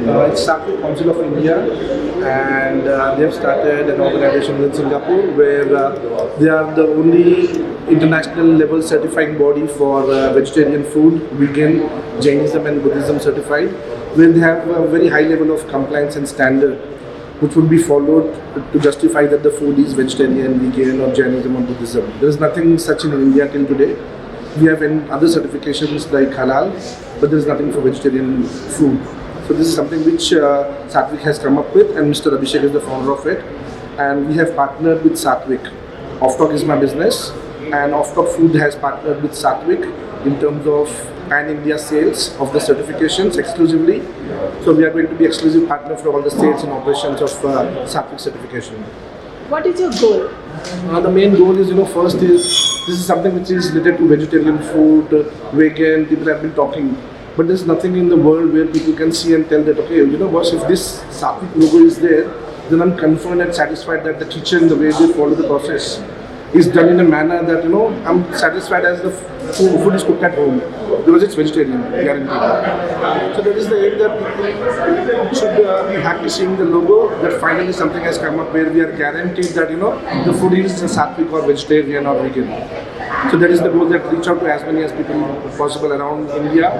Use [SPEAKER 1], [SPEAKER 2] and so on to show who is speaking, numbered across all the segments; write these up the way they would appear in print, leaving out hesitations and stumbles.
[SPEAKER 1] It's Sattvik Council of India, and they have started an organization in Singapore where they are the only international level certifying body for vegetarian food, vegan, Jainism and Buddhism certified, where they have a very high level of compliance and standard which would be followed to justify that the food is vegetarian, vegan or Jainism or Buddhism. There is nothing such in India till today. We have other certifications like halal, but there is nothing for vegetarian food. So this is something which Sattvik has come up with, and Mr. Abhishek is the founder of it. And we have partnered with Sattvik. OFTOG is my business, and OFTOG Food has partnered with Sattvik in terms of pan-India sales of the certifications exclusively. So we are going to be exclusive partner for all the sales and operations of Sattvik certification.
[SPEAKER 2] What is your goal?
[SPEAKER 1] The main goal is, first is, this is something which is related to vegetarian food, vegan, people have been talking. But there's nothing in the world where people can see and tell that, okay, boss, if this Sattvik logo is there, then I'm confident and satisfied that the kitchen, the way they follow the process, is done in a manner that, I'm satisfied as the food is cooked at home, because it's vegetarian, guaranteed. So that is the aim that people should be happy seeing the logo, that finally something has come up where we are guaranteed that, the food is Sattvik or vegetarian or vegan. So that is the goal, that reach out to as many as people possible around India.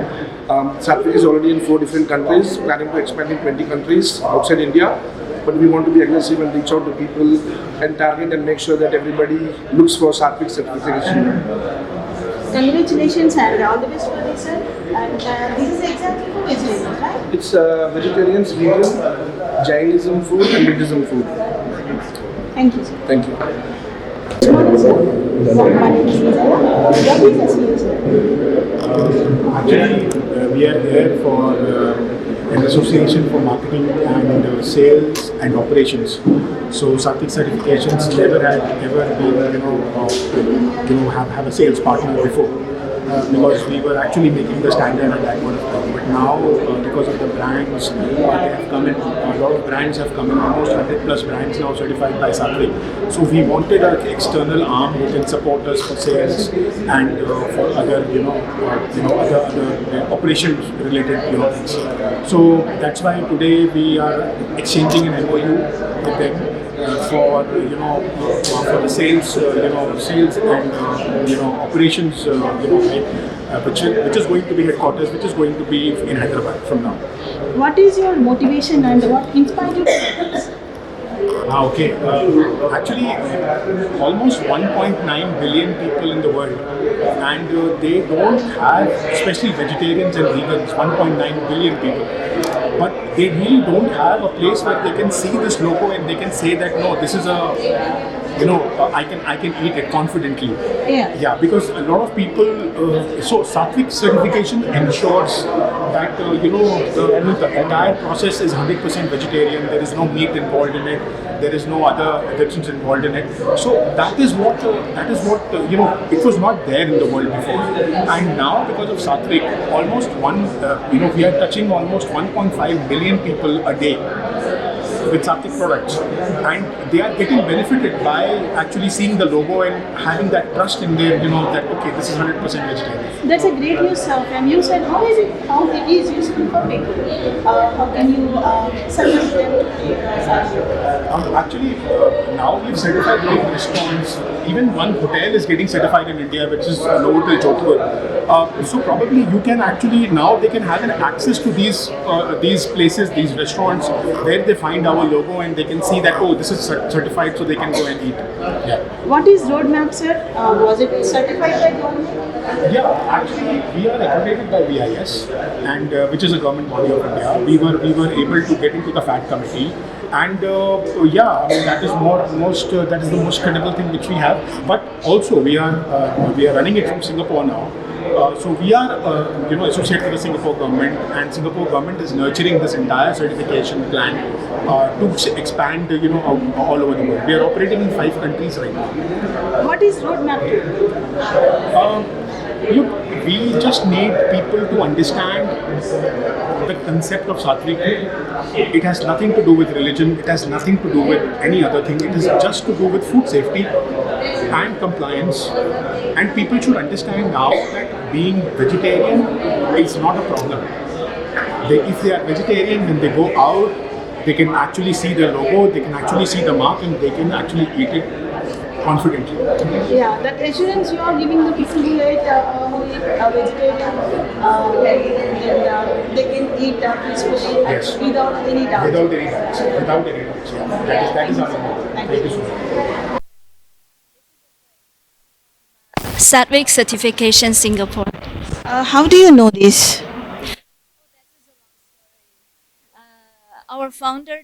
[SPEAKER 1] Sattvik is already in 4 different countries, planning to expand in 20 countries outside India. But we want to be aggressive and reach out to people and target and make sure that everybody looks for Sattvik certification.
[SPEAKER 2] Congratulations and all the best for this, sir. And this is exactly for vegetarians, right?
[SPEAKER 1] It's vegetarians, vegan, Jainism food and Buddhism food.
[SPEAKER 2] Thank you, sir.
[SPEAKER 1] Thank you.
[SPEAKER 2] Good morning, sir. My name is Lisa. What is SEO, sir?
[SPEAKER 3] Actually, we are here for an association for marketing and sales and operations. So Sattvik Certifications never had ever been, have a sales partner before. Because we were actually making the standard at that point of time. But now, because of the brands, they have come in, a lot of brands have come in, almost 100 plus brands now certified by Sattvik. So we wanted an external arm who can support us for sales and for other, other operations related, things. So that's why today we are exchanging an MOU with them. For the sales, sales and operations, which is going to be headquarters, which is going to be in Hyderabad from now.
[SPEAKER 2] What is your motivation and what inspired you to do this?
[SPEAKER 3] Okay. Actually, almost 1.9 billion people in the world, and they don't have, especially vegetarians and vegans, 1.9 billion people. But they really don't have a place where they can see this logo and they can say that, no, this is I can eat it confidently. Yeah, because a lot of people, so Sattvik certification ensures that, the entire process is 100% vegetarian, there is no meat involved in it, there is no other addictions involved in it. So that is what, it was not there in the world before. And now because of Sattvik, almost we are touching almost 1.5 million people a day with Sattvik products, and they are getting benefited by actually seeing the logo and having that trust in their, that okay, this is 100% vegetarian.
[SPEAKER 2] That's a great news, sir. And you said how it is useful for people? How can you suggest them?
[SPEAKER 3] Actually, now we've certified many restaurants. Even one hotel is getting certified in India, which is Novotel Jodhpur. So probably you can actually, now they can have an access to these places, these restaurants, where they find our logo and they can see that, oh, this is certified, so they can go and eat. Yeah.
[SPEAKER 2] What is roadmap, sir? Was it certified by government?
[SPEAKER 3] Yeah, actually we are accredited by VIS, and which is a government body of India. We were able to get into the FAT committee, and that is the most credible thing which we have. But also we are running it from Singapore now. So we are, associated with the Singapore government, and Singapore government is nurturing this entire certification plan to expand, all over the world. We are operating in 5 countries right now.
[SPEAKER 2] What is roadmap to?
[SPEAKER 3] Look, we just need people to understand the concept of Sattvik. It has nothing to do with religion, it has nothing to do with any other thing. It is just to do with food safety and compliance. And people should understand now that being vegetarian is not a problem. if they are vegetarian, when they go out, they can actually see the logo, they can actually see the mark, and they can actually eat it confidently.
[SPEAKER 2] Yeah, that assurance you are giving the people who eat vegetarian, and they can eat peacefully
[SPEAKER 3] Yes.
[SPEAKER 2] without any doubt.
[SPEAKER 3] Without any doubts. Without any doubts. Yeah. That is our goal. Thank you so much.
[SPEAKER 4] Sattvik Certification Singapore.
[SPEAKER 5] How do you know this?
[SPEAKER 4] Our founder,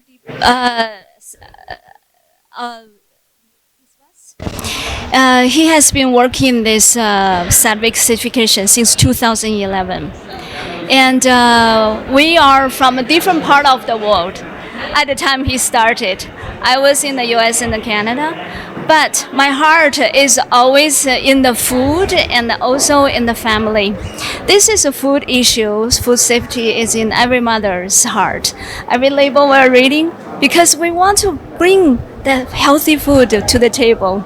[SPEAKER 4] he has been working this Sattvik certification since 2011, and we are from a different part of the world. At the time he started, I was in the U.S. and Canada, but my heart is always in the food and also in the family. This is a food issue. Food safety is in every mother's heart. Every label we're reading, because we want to bring the healthy food to the table.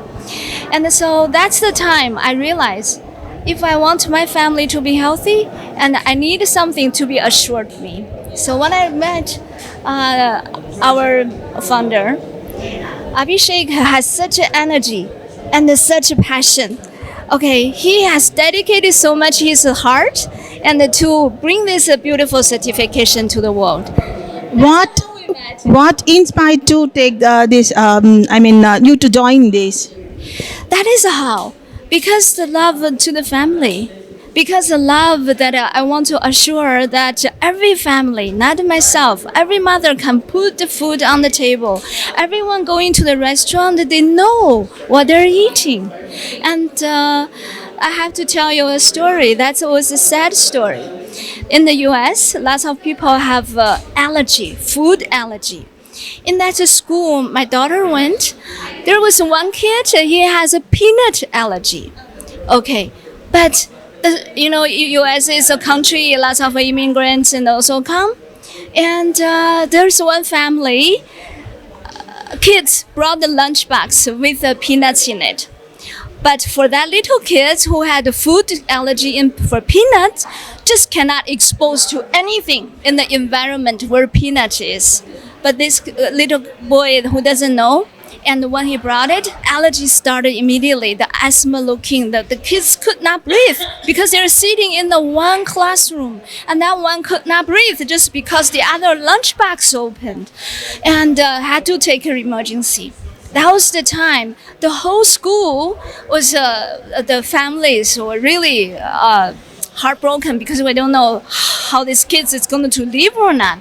[SPEAKER 4] And so that's the time I realized if I want my family to be healthy, and I need something to be assured me. So when I met our founder, Abhishek has such energy and such passion. Okay, he has dedicated so much his heart and to bring this beautiful certification to the world.
[SPEAKER 5] What inspired to take this? You to join this.
[SPEAKER 4] That is how. Because the love to the family. Because the love that I want to assure that every family, not myself, every mother can put the food on the table. Everyone going to the restaurant, they know what they're eating. And I have to tell you a story. That was a sad story. In the US, lots of people have allergy, food allergy. In that school my daughter went, there was one kid, he has a peanut allergy. Okay, but U.S. is a country, lots of immigrants and also come. And there's one family, kids brought the lunchbox with peanuts in it. But for that little kid who had a food allergy for peanuts, just cannot expose to anything in the environment where peanut is. But this little boy who doesn't know, and when he brought it, allergies started immediately. The asthma looking, the kids could not breathe because they're sitting in the one classroom, and that one could not breathe just because the other lunchbox opened, and had to take an emergency. That was the time. The whole school was, the families were really heartbroken because we don't know how this kid is going to live or not.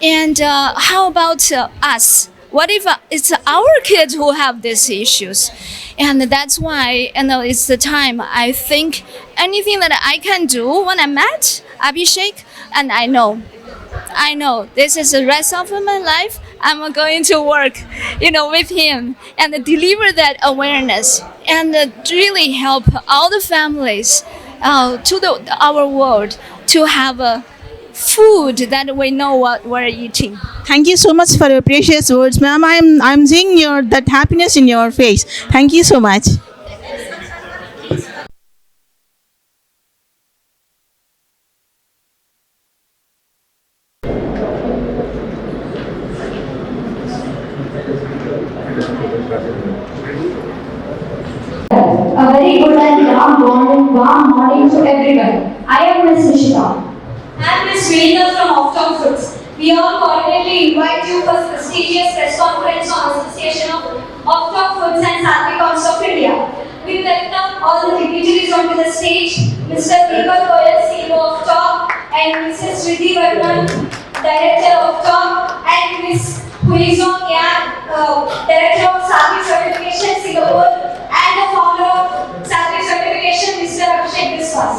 [SPEAKER 4] And how about us? What if it's our kids who have these issues? And that's why, it's the time I think anything that I can do when I met Abhishek, and I know this is the rest of my life. I'm going to work, with him and deliver that awareness and really help all the families to our world to have a food that we know what we're eating.
[SPEAKER 5] Thank you so much for your precious words, ma'am. I'm seeing that happiness in your face. Thank you so much.
[SPEAKER 6] A very good and warm morning to everyone. I am Ms. Nishita. I am Ms. Veena from OFTOG FOODZ. We all cordially invite you for the prestigious press conference on Association of OFTOG FOODZ and Sattvik of India. We welcome all the dignitaries onto the stage, Mr. Deepak Goyal, CEO of OFTOG, and Mrs. Riddhi Varman, Director of OFTOG, and Ms. Huizong Yang, Director of Sattvik Certification Singapore, and the founder of Sattvik Certification, Mr. Abhishek Biswas.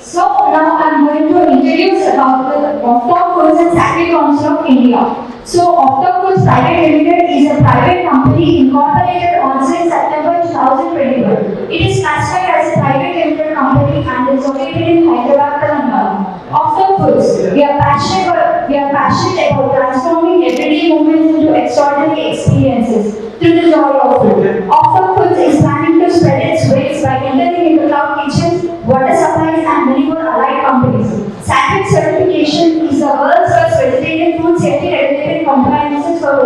[SPEAKER 6] So now I am going to introduce about the OFTOG FOODZ and Sattvik Council of India. So OFTOG FOODZ Private Limited is a private company incorporated also in September 2021. It is classified as a private limited company and is located in Hyderabad, Telangana. OFTOG FOODZ, we are passionate about transforming everyday moments into extraordinary experiences through the joy of food. OFTOG FOODZ is planning to spread its wings by entering into cloud kitchens, water supplies, and many more allied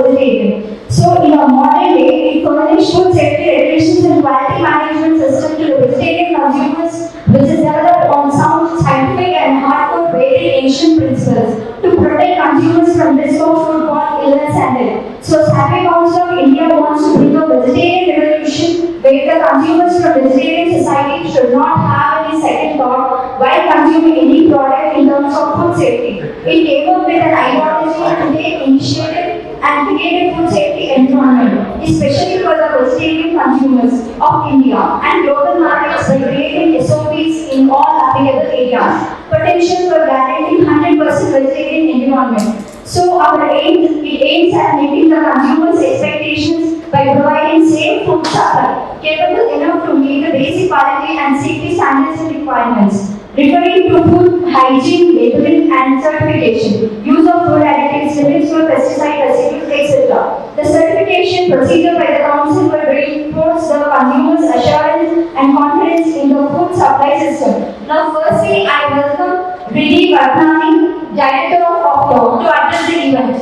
[SPEAKER 6] vegetarian. So in a modern day, we furnish food safety regulations and quality management system to the vegetarian consumers, which is developed on sound, scientific and hardcore weighted ancient principles to protect consumers from risk of foodborne illness and death. So Sattvik Council of India wants to bring a vegetarian revolution where the consumers from vegetarian society should not have any second thought while consuming any product in terms of food safety. It came up with an ideology to take initiative and create a food safety environment, especially for the vegetarian consumers of India and global markets by creating SOPs in all applicable areas. Potential for guaranteeing 100% vegetarian environment. So our aim, it aims at meeting the consumers' expectations by providing safe food supply, capable enough to meet the basic quality and safety standards and requirements. Referring to food hygiene, labeling and certification, use of food additives, limits for pesticide residues, etc. The certification procedure by the Council will reinforce the consumer's assurance and confidence in the food supply system. Now, firstly, I welcome Riddhi Vardhani, Director of OFTOG, to address the event.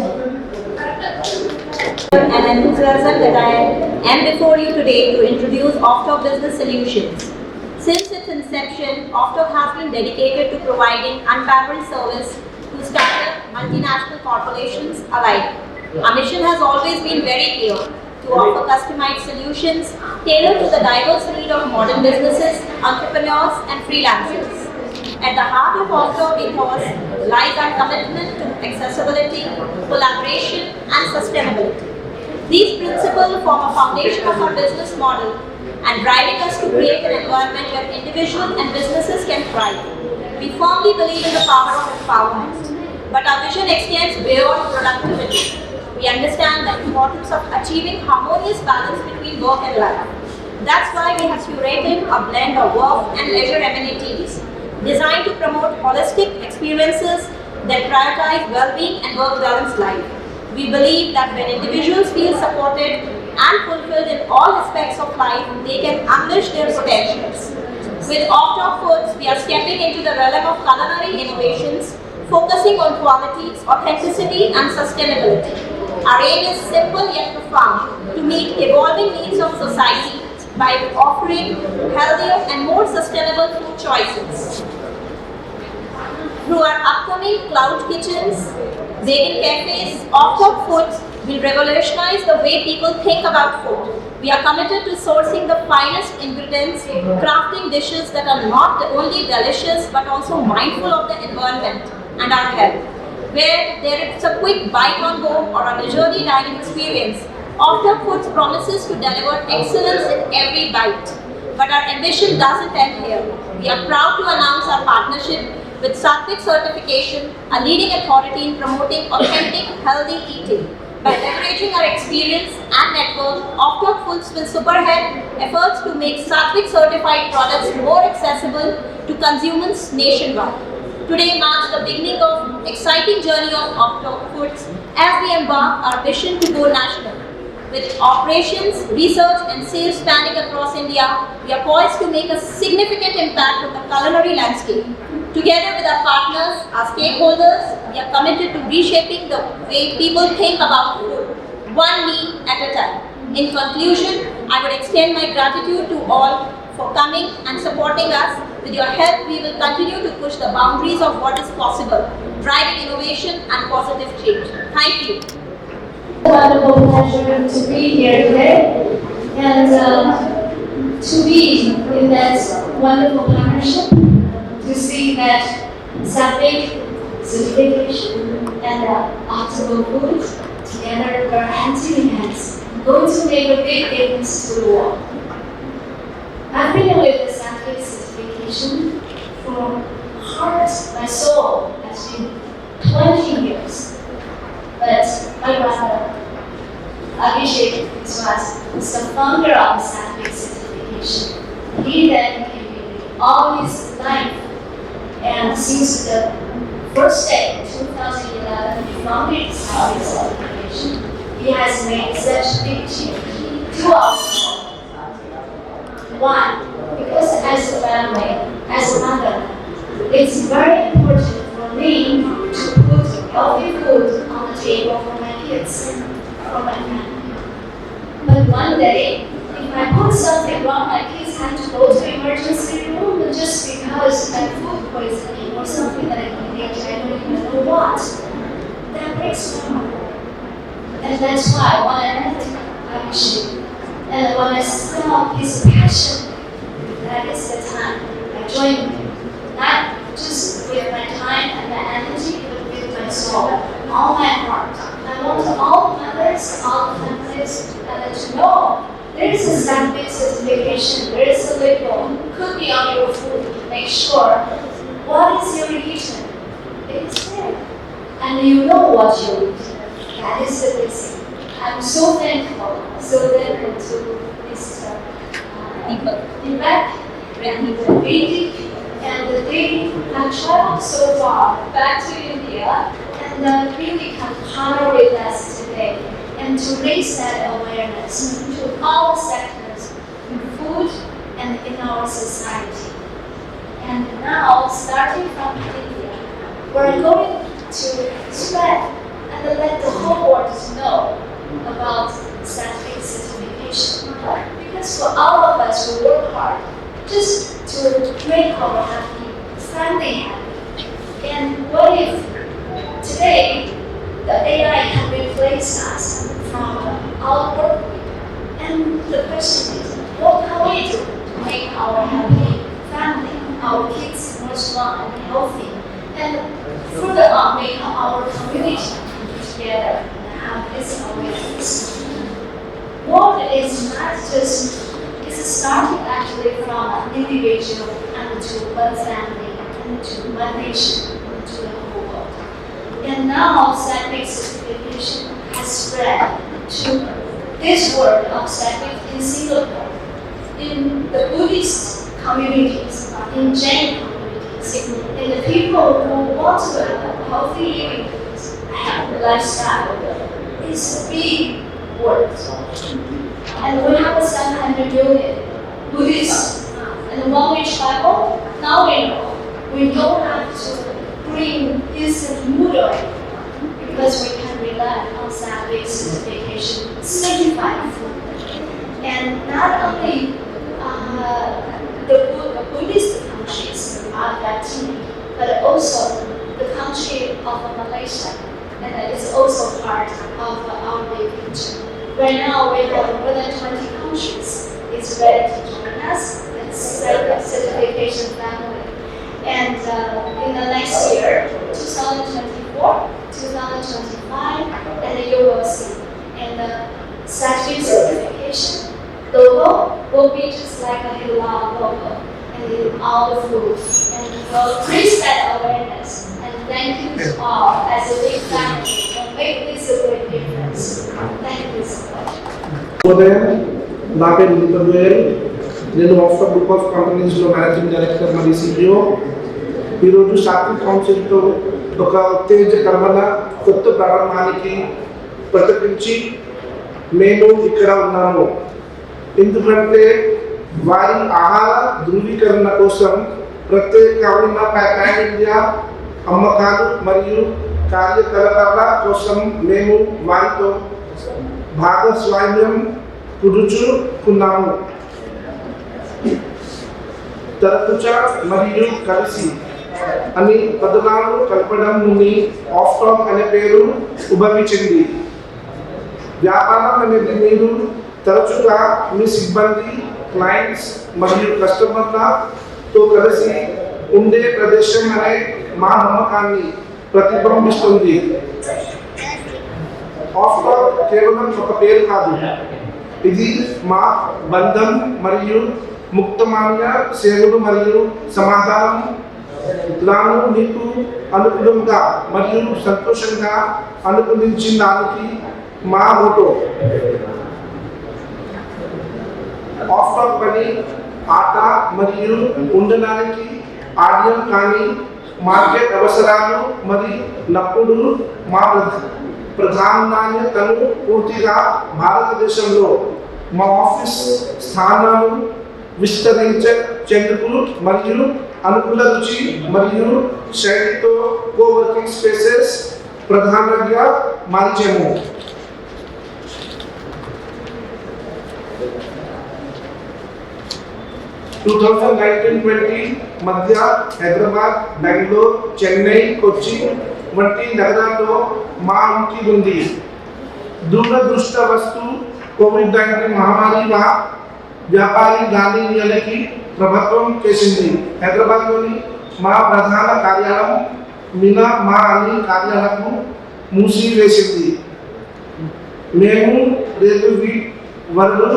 [SPEAKER 7] And enthusiasm that I am before you today to introduce OFTOG Business Solutions. Since its inception, OFTOG has been dedicated to providing unparalleled service to startup, multinational corporations alike. Our mission has always been very clear: to offer customized solutions tailored to the diverse need of modern businesses, entrepreneurs, and freelancers. At the heart of OFTOG ethos lies our commitment to accessibility, collaboration, and sustainability. These principles form a foundation of our business model and driving us to create an environment where individuals and businesses can thrive. We firmly believe in the power of empowerment, but our vision extends beyond productivity. We understand the importance of achieving harmonious balance between work and life. That's why we have curated a blend of work and leisure amenities designed to promote holistic experiences that prioritize well-being and work-balanced life. We believe that when individuals feel supported and fulfilled in all aspects of life, they can unleash their potentials. With OFTOG Foods, we are stepping into the realm of culinary innovations, focusing on qualities, authenticity, and sustainability. Our aim is simple yet profound: to meet evolving needs of society by offering healthier and more sustainable food choices. Through our upcoming cloud kitchens, vegan cafes, OFTOG Foods will revolutionize the way people think about food. We are committed to sourcing the finest ingredients, crafting dishes that are not only delicious but also mindful of the environment and our health. Where there is a quick bite on go or a leisurely dining experience, OFTOG Foods promises to deliver excellence in every bite. But our ambition doesn't end here. We are proud to announce our partnership with Sattvik Certification, a leading authority in promoting authentic, healthy eating. By leveraging our experience and network, OFTOG Foods will superhead efforts to make Sattvik certified products more accessible to consumers nationwide. Today marks the beginning of exciting journey of OFTOG Foods as we embark our mission to go national. With operations, research and sales spanning across India, we are poised to make a significant impact on the culinary landscape. Together with our partners, our stakeholders, we are committed to reshaping the way people think about food, one meal at a time. In conclusion, I would extend my gratitude to all for coming and supporting us. With your help, we will continue to push the boundaries of what is possible, driving innovation and positive change. Thank you.
[SPEAKER 6] Wonderful pleasure to be here today and to be in that wonderful partnership, to see that Sattvik Certification and OFTOG Foods together are hands in hands, going to make a big difference to the world. I've been with the Sattvik Certification for heart, my soul has been 20 years. But my brother, Abhishek Viswas, was the founder of the Sattvik Certification. He dedicated all his life, and since the first day, 2011, he founded the Sattvik Certification. He has made such big change. Two of them. One, because as a family, as a mother, it's very important for me to put healthy food on the table for my kids.
[SPEAKER 4] for my family. But one day, if I put something wrong, my kids had to go to emergency room just because of food poisoning or something that I can eat, I don't even know what. That breaks my heart. And that's why when I met Abhishek, and when I saw his passion, that is the time I joined him. Not just with my time and my energy, but with my soul, all my heart. I want all mothers, all families, to know there is a Sattvik certification, there is a label, could be on your food. Make sure what is your religion. It is there. And you know what you eat. That is the basic. I'm so thankful to Mr. Deepak and Vedic, and they have traveled so far back to India and really can partner with us today and to raise that awareness to all sectors in food and in our society. And now, starting from India, we're going to spread and let the whole world know about Sattvik certification. Because for all of us, we work hard just to make our family happy. And what if today the AI can replace us from our work? And the question is, what can we do to make our happy family, our kids more strong and healthy, and further on make our community together and have this awareness? World is not just, it's starting actually from an individual and to one family and to one nation and to the whole world. And now Sattvik certification has spread to this world of Sattvik in Singapore, in the Buddhist communities, in Jain communities, in the people who want to have a healthy living lifestyle. It's a big word. And we have 700 million Buddhists. And when we travel, now we know we don't have to bring instant noodle anymore because we can rely on Sattvik certification, certified food. And not only the Buddhist countries are affecting, but also the country of Malaysia, and that is also part of our big picture. Right now, we have more than 20 countries is ready to join us in the certification family. And in the next year, 2024, 2025, and you will see. And the Sattvik certification logo will be just like a halal logo, and in all the foods. And we'll increase that awareness. And thank you to all as a big family and make this a great difference. Thank you so much.
[SPEAKER 1] నా పేరు నిపద్వేల్, నేను after group of కంపెనీస్లో managing director మరియు CEO. ఈరోజు సాత్విక్ కౌన్సిల్తో ఒక ఉత్తేజకరమైన కొత్త ప్రారంభానికి ప్రకటించి మేము ఇక్కడ ఉన్నాము. ఎందుకంటే వారి ఆహార ధృవీకరణ కోసం ప్రత్యేకమైన ప్యాన్ ఇండియా అమ్మకాలు మరియు కార్యకలాపాల కోసం మేము వారితో భాగస్వామ్యం కుదుర్చుకున్నాము. తరచుగా మరియు కలిసి అని పదనాలు కలపడం నుండి ఆఫ్టాక్ అనే పేరు ఉద్భవించింది. వ్యాపారం అనేది మీరు తరచుగా మీ సిబ్బంది, క్లయింట్స్ మరియు కస్టమర్లతో కలిసి ఉండే ప్రదేశం అనే మా నమ్మకాన్ని ప్రతిబింబిస్తుంది. ఆఫ్టాక్ కేవలం ఒక పేరు కాదు, ఇది మా బంధం మరియు ముక్తమైన సేవలు మరియు సమాధానాలను మీకు అనుకూలంగా మరియు సంతోషంగా అనుకూలించడానికి మా మోటో. ఆఫ్టాక్ పని ఆట మరియు ఉండడానికి ఆడియం కానీ మార్కెట్ అవసరాలు మరియు నప్పుడు మా ప్రధాన్యతను పూర్తిగా భారతదేశంలో మా ఆఫీస్ స్థానాలు విస్తరించేందుకు మరియు అనుకూల రుచి మరియు శైలితో కోవర్కింగ్ స్పేసెస్ ప్రధానంగా మార్చాము. 2019-20 మధ్య హైదరాబాద్, బెంగళూరు, చెన్నై, కొచ్చి వంటి నగరాల్లో మా ఉనికి ఉంది. దురదృష్టవస్తు కోవిడ్-19 మహమ్మారి వ్యాపారి గాలికి ప్రభుత్వం చేసింది. హైదరాబాద్లోని మా ప్రధాన కార్యాలయం మినా మా అన్ని కార్యాలయాలను మూసివేసింది. మేము 2 వీక్ వరకు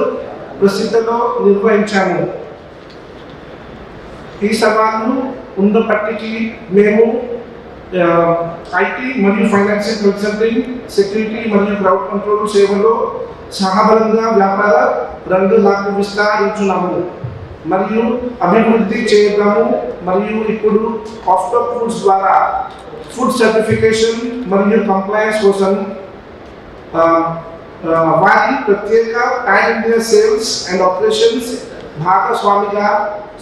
[SPEAKER 1] ప్రసిద్ధిలో నిర్వహించాము. ఈ సవాళ్ళు ఉన్నప్పటికీ మేము ఐటీ మరియు ఫైనాన్షియల్ కన్సల్టింగ్, సెక్యూరిటీ మరియు క్రౌడ్ కంట్రోల్ సేవలో సహబలంగా వ్యాపార రంగాలకు విస్తరించున్నాము మరియు అభివృద్ధి చేయగలము. మరియు ఇప్పుడు ఆఫ్టాగ్ ఫుడ్స్ ద్వారా ఫుడ్ సర్టిఫికేషన్ మరియు కంప్లైన్స్ కోసం వారి ప్రత్యేక pan India sales and operations భాగస్వామిగా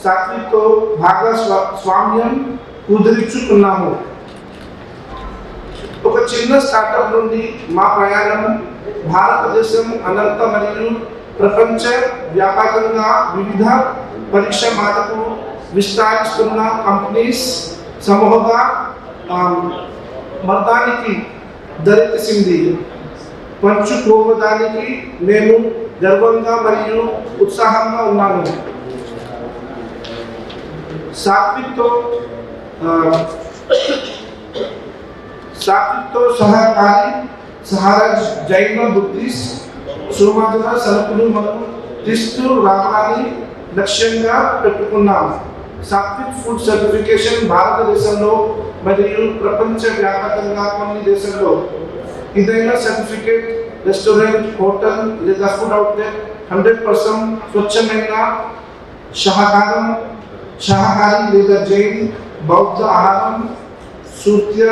[SPEAKER 1] సాత్విక్తో భాగస్వామ్యం కుదుర్చుకున్నాము. ఒక చిన్న స్టార్టప్ నుండి మా ప్రయాణం భారతదేశం అనంత మరియు ప్రపంచ వ్యాపకంగా వివిధ పరిశ్రమలకు విస్తరిస్తున్న కంపెనీస్ సమూహంగా మతానికి దారితీసింది. పంచుకోవడానికి మేము గర్వంగా మరియు ఉత్సాహంగా ఉన్నాము. సాత్విక్తో సహకారి సహారాజ్ జైన బుద్ధిస్ట్ సుమారుగా సరుకులు మరియు తీసుకురావాలని లక్ష్యంగా పెట్టుకున్నాం. సాత్విక్ ఫుడ్ సర్టిఫికేషన్ భారతదేశంలో మరియు ప్రపంచ వ్యాప్తంగా కొన్ని దేశాల్లో ఏదైనా సర్టిఫికేట్ రెస్టారెంట్, హోటల్ లేదా ఫుడ్ అవుట్లెట్ 100% స్వచ్ఛమైన శాకాహారి లేదా జైన్ బౌద్ధ ఆహారం సూత్య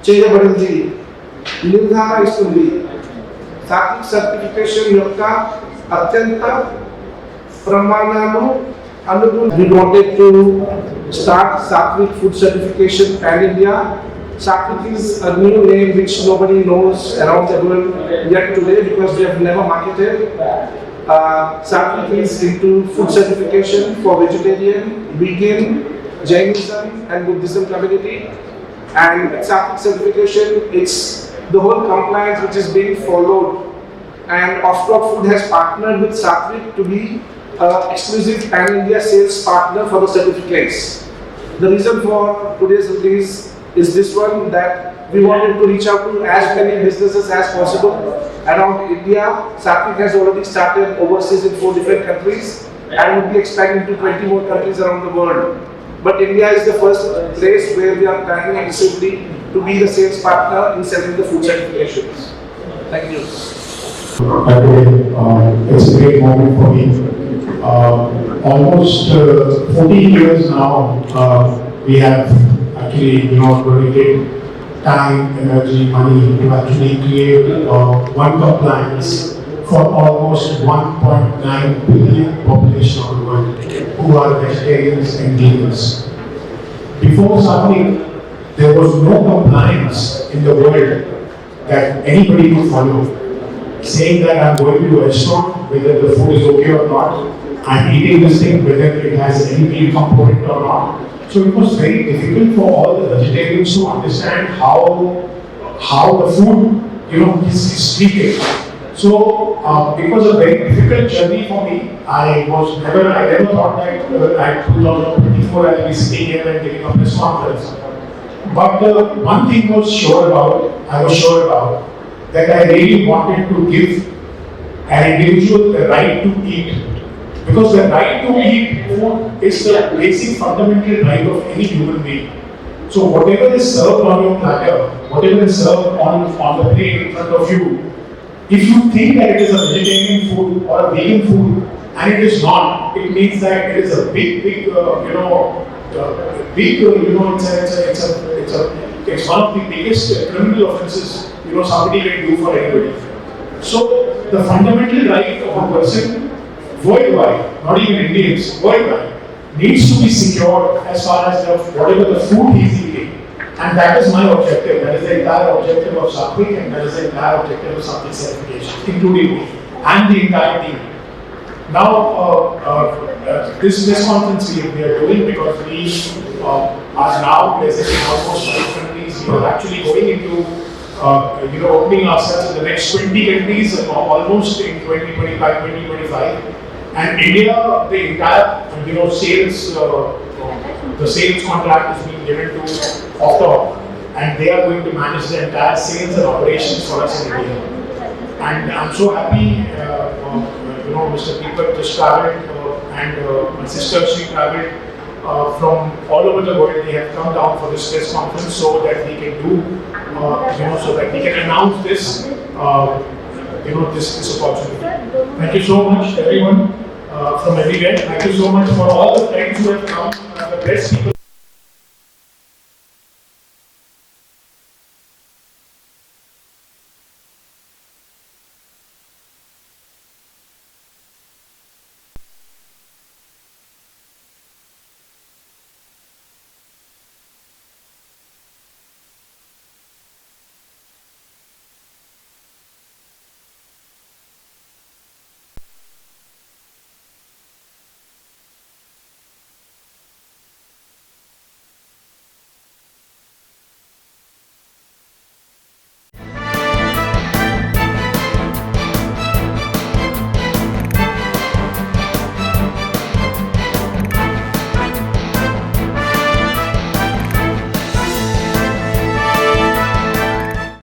[SPEAKER 1] చేయబడింది నిర్ధారణ ఇస్తుంది. సాత్విక్ సర్టిఫికేషన్ యొక్క అత్యంత ప్రమాణాలు We wanted to start Sattvik Food Certification Pan India. Sattvik is a new name which nobody knows around the world yet today because we have never marketed. Sattvik is into food certification for vegetarian, vegan, Jainism and Buddhism community. And Sattvik certification, it's the whole compliance which is being followed. And OFTOG Food has partnered with Sattvik to be exclusive pan-India sales partner for the certificates. The reason for today's release is this one, that we wanted to reach out to as many businesses as possible around India. Sattvik has already started overseas in 4 different countries and will be expanding to 20 more countries around the world. But India is the first place where we are planning exclusively to be the sales partner in selling the food certifications. Thank you.
[SPEAKER 3] It's a great moment for me. Almost 14 years now, we have actually, donated time, energy, money to actually create one compliance for almost 1.9 billion population of the world who are vegetarians and vegans. Before Sattvik, there was no compliance in the world that anybody could follow, saying that I'm going to a restaurant, whether the food is okay or not, I'm eating this thing, whether it has any meat component or not. So it was very difficult for all the vegetarians to understand how the food, is treated. So it was a very difficult journey for me. I never thought that at 2024 I will be sitting here and giving a press conference. But one thing I was sure about, that I really wanted to give an individual the right to eat. Because the right to eat food is the basic fundamental right of any human being. So whatever is served on your platter, whatever is served on the plate in front of you, if you think that it is a vegetarian food or a vegan food and it is not, it means that it is a big, it's one of the biggest criminal offences somebody can do for anybody. So the fundamental right of a person worldwide, not even Indians, worldwide, needs to be secured as far as whatever the food he is eating. And that is my objective. That is the entire objective of Sattvik, and that is the entire objective of Sattvik Certification, including me and the entire team. This conference we are doing because we are now present in almost 5 countries. We are actually going into opening ourselves in the next 20 countries almost in 2025. And India, the entire sales, the sales contract is being given to OFTOG, and they are going to manage the entire sales and operations for us in India. And I'm so happy, Mr. Deepak just traveled, and my sister, she traveled from all over the world. They have come down for this press conference so that we can do, so that we can announce this, this opportunity. Thank you so much, everyone from everywhere. Thank you so much for all the friends who have come, the press people.